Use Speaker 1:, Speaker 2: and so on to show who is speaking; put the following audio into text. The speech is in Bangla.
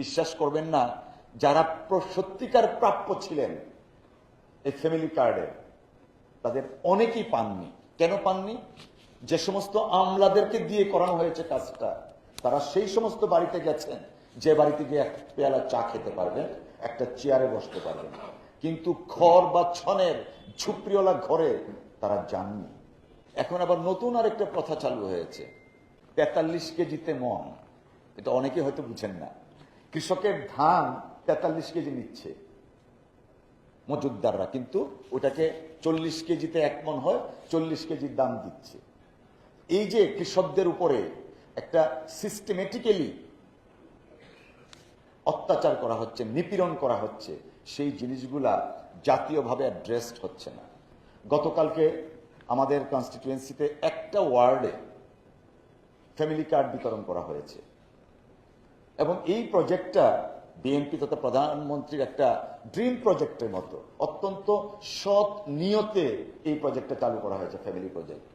Speaker 1: বিশ্বাস করবেন না, যারা সত্যিকার প্রাপ্য ছিলেন এই ফ্যামিলি কার্ডে, তাদের অনেকেই পাননি। কেন পাননি? যে সমস্ত আমলাদেরকে দিয়ে করানো হয়েছে কাজটা, তারা সেই সমস্ত বাড়িতে গেছেন যে বাড়িতে গিয়ে এক পেয়ালা চা খেতে পারবেন, একটা চেয়ারে বসতে পারবেন, কিন্তু খড় বা ছনের ঝুপড়িওয়ালা ঘরে তারা যাননি। এখন আবার নতুন আরেকটা প্রথা চালু হয়েছে, ৪৩ কেজিতে মন। এটা অনেকে হয়তো বুঝেন না। কৃষকের ধান ৪৩ কেজি নিচ্ছে মজুদদাররা, কিন্তু ওটাকে ৪০ কেজিতে ১ মন হয়, ৪০ কেজির দাম দিচ্ছে। এই যে কৃষকদের উপরে একটা সিস্টেমেটিক্যালি অত্যাচার করা হচ্ছে, নিপীড়ন করা হচ্ছে, সেই জিনিসগুলা জাতীয়ভাবে অ্যাড্রেসড হচ্ছে না। গতকালকে আমাদের কনস্টিটিউয়েন্সিতে একটা ওয়ার্ডে ফ্যামিলি কার্ড বিতরণ করা হয়েছে, এবং এই প্রজেক্টটা বিএনপি তথা প্রধানমন্ত্রীর একটা ড্রিম প্রজেক্টের মতো অত্যন্ত সৎ নিয়তে এই প্রজেক্টটা চালু করা হয়েছে, ফ্যামিলি প্রজেক্ট।